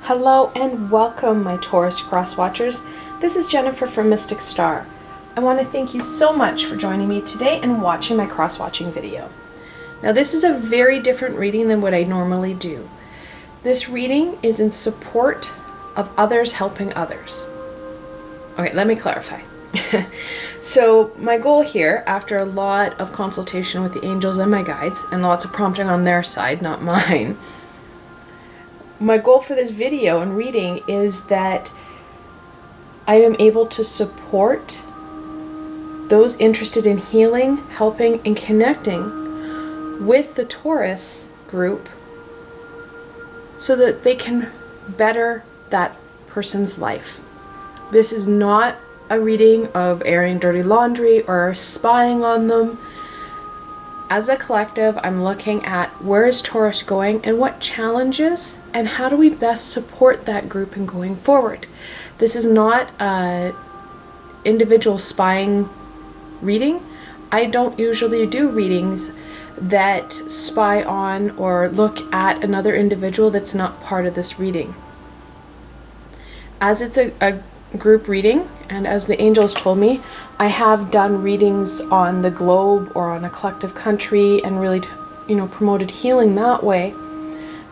Hello and welcome, my Taurus cross watchers. This is Jennifer from Mystic Star. I want to thank you so much for joining me today and watching my cross watching video. Now this is a very different reading than what I normally do. This reading is in support of others helping others. Okay, let me clarify. So my goal here, after a lot of consultation with the angels and my guides, and lots of prompting on their side, not mine, my goal for this video and reading is that I am able to support those interested in healing, helping, and connecting with the Taurus group so that they can better that person's life. This is not a reading of airing dirty laundry or spying on them. As a collective, I'm looking at where is Taurus going and what challenges and how do we best support that group in going forward. This is not an individual spying reading. I don't usually do readings that spy on or look at another individual that's not part of this reading. As it's a group reading, and as the angels told me, I have done readings on the globe or on a collective country and really, promoted healing that way.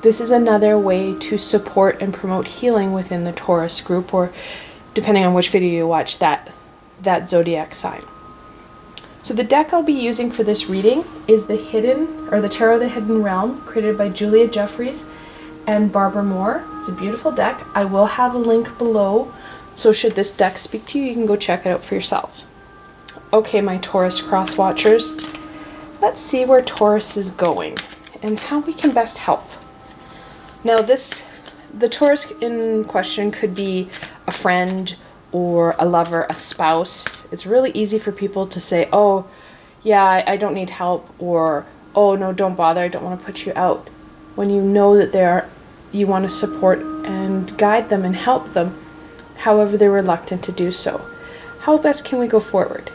This is another way to support and promote healing within the Taurus group, or depending on which video you watch, that zodiac sign. So the deck I'll be using for this reading is the Tarot of the Hidden Realm, created by Julia Jeffries and Barbara Moore. It's a beautiful deck. I will have a link below, so should this deck speak to you, you can go check it out for yourself. Okay, my Taurus cross watchers, let's see where Taurus is going and how we can best help. Now the Taurus in question could be a friend or a lover, a spouse. It's really easy for people to say, oh yeah, I don't need help, or oh no, don't bother, I don't want to put you out, when you know that you want to support and guide them and help them, however they're reluctant to do so. How best can we go forward?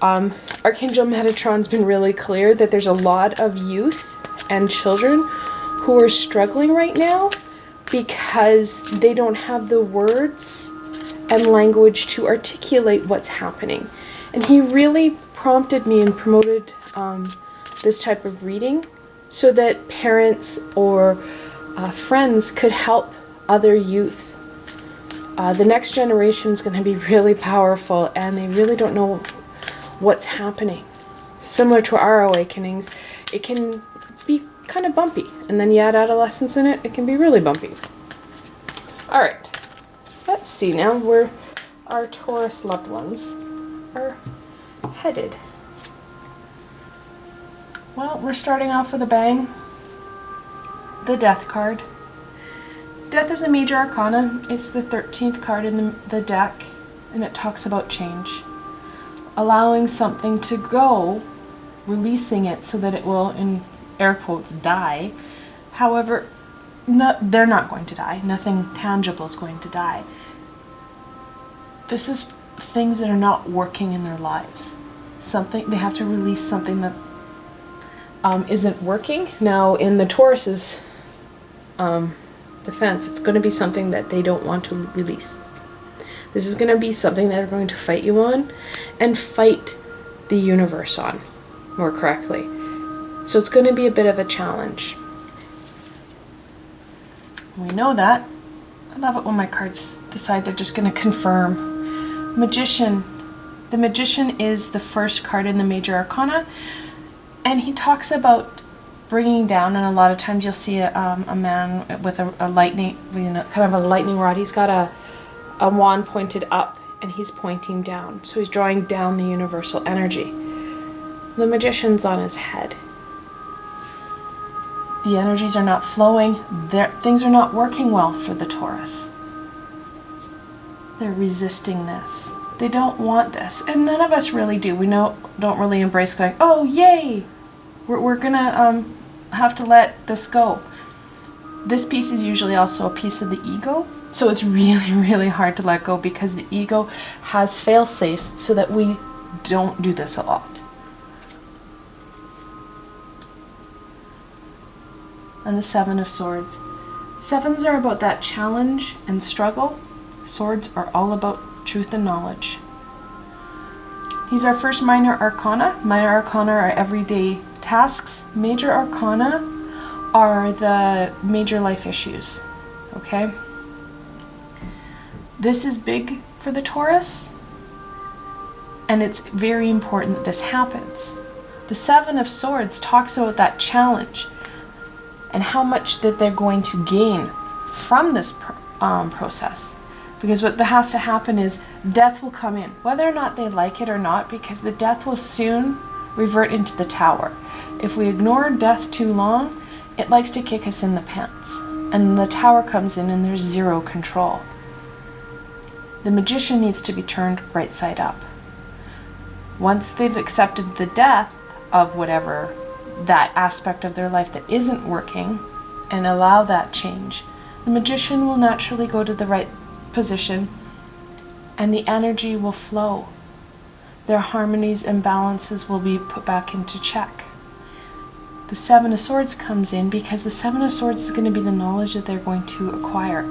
Archangel Metatron's been really clear that there's a lot of youth and children who are struggling right now because they don't have the words and language to articulate what's happening. And he really prompted me and promoted this type of reading so that parents or friends could help other youth. The next generation is going to be really powerful and they really don't know what's happening. Similar to our awakenings, it can be kind of bumpy, and then you add adolescence in it, it can be really bumpy. Alright, let's see now where our Taurus loved ones are headed. Well, we're starting off with a bang. The Death card. Death is a major arcana. It's the 13th card in the deck, and it talks about change. Allowing something to go, releasing it so that it will, in air quotes, die. However, they're not going to die. Nothing tangible is going to die. This is things that are not working in their lives. They have to release something that isn't working. Now, in the Taurus's defense, it's going to be something that they don't want to release. This is going to be something that they're going to fight you on and fight the universe on, more correctly. So it's going to be a bit of a challenge. We know that. I love it when my cards decide they're just going to confirm. Magician. The Magician is the first card in the major arcana, and he talks about bringing down, and a lot of times you'll see a man with a lightning, kind of a lightning rod. He's got a wand pointed up and he's pointing down. So he's drawing down the universal energy. The Magician's on his head. The energies are not flowing. Things are not working well for the Taurus. They're resisting this. They don't want this. And none of us really do. We don't really embrace going, oh yay, we're gonna have to let this go. This piece is usually also a piece of the ego. So it's really, really hard to let go because the ego has fail-safes so that we don't do this a lot. And the Seven of Swords. Sevens are about that challenge and struggle. Swords are all about truth and knowledge. These are first minor arcana. Minor arcana are everyday tasks. Major arcana are the major life issues. Okay? This is big for the Taurus, and it's very important that this happens. The Seven of Swords talks about that challenge and how much that they're going to gain from this process. Because what has to happen is death will come in, whether or not they like it or not, because the death will soon revert into the Tower. If we ignore death too long, it likes to kick us in the pants. And the Tower comes in and there's zero control. The Magician needs to be turned right side up. Once they've accepted the death of whatever that aspect of their life that isn't working and allow that change, the Magician will naturally go to the right position and the energy will flow. Their harmonies and balances will be put back into check. The Seven of Swords comes in because the Seven of Swords is going to be the knowledge that they're going to acquire.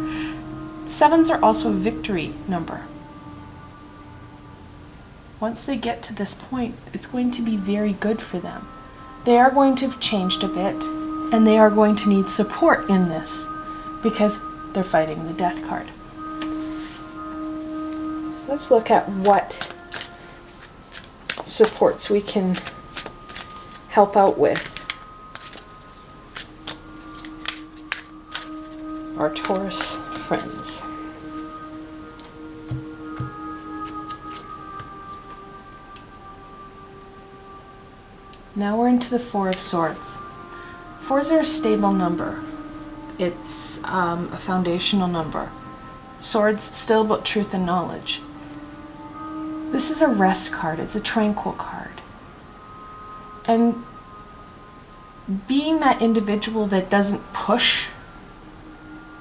Sevens are also a victory number. Once they get to this point, it's going to be very good for them. They are going to have changed a bit, and they are going to need support in this because they're fighting the Death card. Let's look at what supports we can help out with our Taurus friends. Now we're into the Four of Swords. Fours are a stable number. It's a foundational number. Swords, still about truth and knowledge. This is a rest card. It's a tranquil card. And being that individual that doesn't push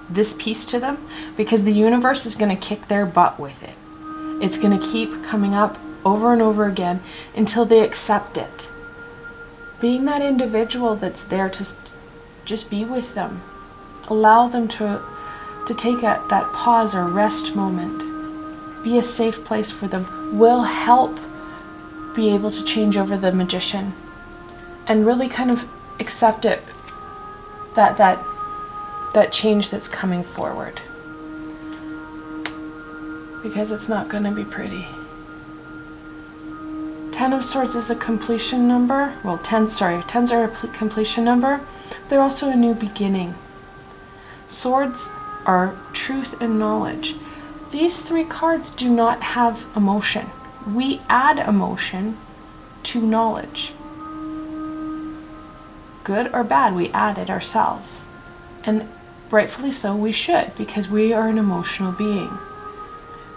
this piece to them, because the universe is going to kick their butt with it. It's going to keep coming up over and over again until they accept it. Being that individual that's there to just be with them. Allow them to take that pause or rest moment. Be a safe place for them. Will help be able to change over the Magician. And really kind of accept it. That change that's coming forward. Because it's not going to be pretty. Ten of Swords is a completion number. Well, tens are a completion number. They're also a new beginning. Swords are truth and knowledge. These three cards do not have emotion. We add emotion to knowledge. Good or bad, we add it ourselves. And rightfully so, we should, because we are an emotional being.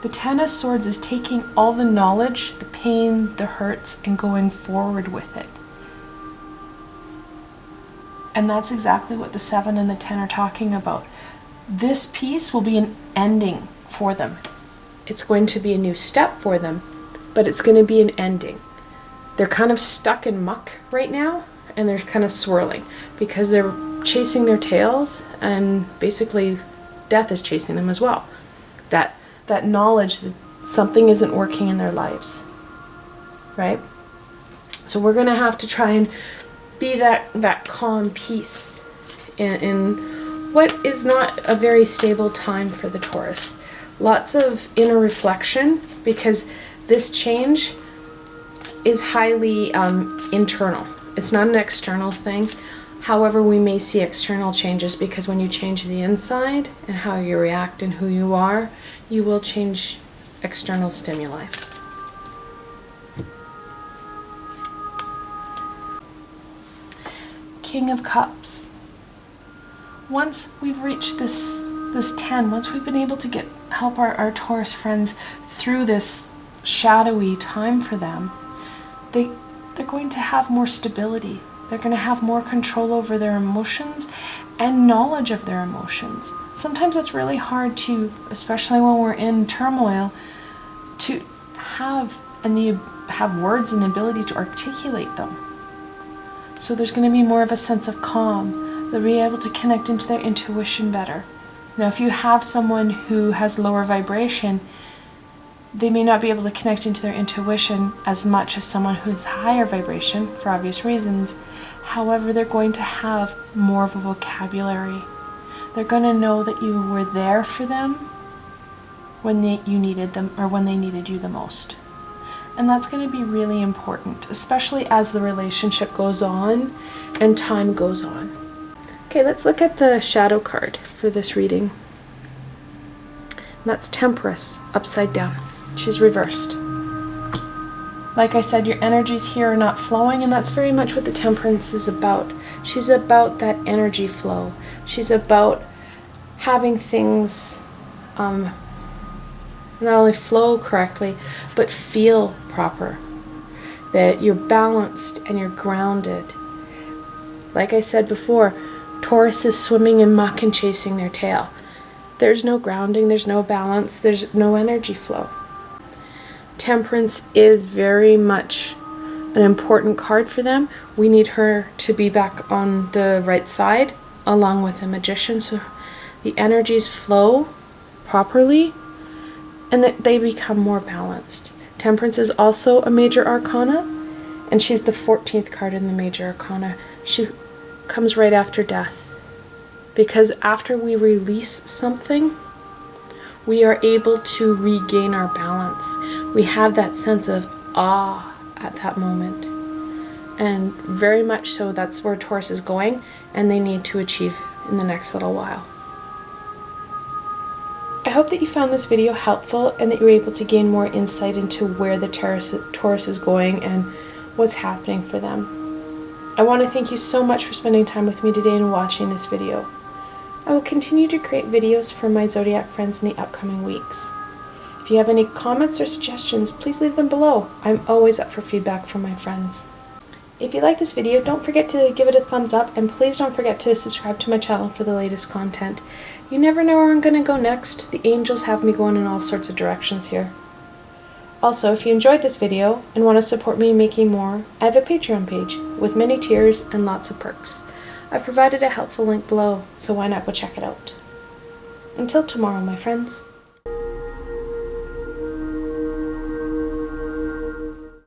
The Ten of Swords is taking all the knowledge, the pain, the hurts, and going forward with it. And that's exactly what the 7 and the 10 are talking about. This piece will be an ending for them. It's going to be a new step for them, but it's going to be an ending. They're kind of stuck in muck right now, and they're kind of swirling because they're chasing their tails, and basically death is chasing them as well. That knowledge that something isn't working in their lives, right? So we're going to have to try and be that calm peace in what is not a very stable time for the Taurus. Lots of inner reflection, because this change is highly internal. It's not an external thing. However, we may see external changes, because when you change the inside and how you react and who you are, you will change external stimuli. King of Cups. Once we've reached this 10, once we've been able to help our Taurus friends through this shadowy time for them, they're going to have more stability. They're going to have more control over their emotions and knowledge of their emotions. Sometimes it's really hard to, especially when we're in turmoil, to have words and ability to articulate them. So there's going to be more of a sense of calm. They'll be able to connect into their intuition better. Now, if you have someone who has lower vibration, they may not be able to connect into their intuition as much as someone who's higher vibration, for obvious reasons. However, they're going to have more of a vocabulary. They're going to know that you were there for them when you needed them, or when they needed you the most. And that's going to be really important, especially as the relationship goes on and time goes on. Okay, let's look at the shadow card for this reading. That's Temperance, upside down. She's reversed. Like I said, your energies here are not flowing, and that's very much what the Temperance is about. She's about that energy flow. She's about having things not only flow correctly, but feel proper. That you're balanced and you're grounded. Like I said before, Taurus is swimming in muck and chasing their tail. There's no grounding, there's no balance, there's no energy flow. Temperance is very much an important card for them. We need her to be back on the right side, along with the Magician, so the energies flow properly and that they become more balanced. Temperance is also a major arcana, and she's the 14th card in the major arcana. She comes right after death, because after we release something, we are able to regain our balance. We have that sense of awe at that moment. And very much so, that's where Taurus is going, and they need to achieve in the next little while. I hope that you found this video helpful and that you were able to gain more insight into where the Taurus is going and what's happening for them. I want to thank you so much for spending time with me today and watching this video. I will continue to create videos for my Zodiac friends in the upcoming weeks. If you have any comments or suggestions, please leave them below. I'm always up for feedback from my friends. If you like this video, don't forget to give it a thumbs up, and please don't forget to subscribe to my channel for the latest content. You never know where I'm going to go next. The angels have me going in all sorts of directions here. Also, if you enjoyed this video and want to support me making more, I have a Patreon page with many tiers and lots of perks. I've provided a helpful link below, so why not go check it out. Until tomorrow, my friends.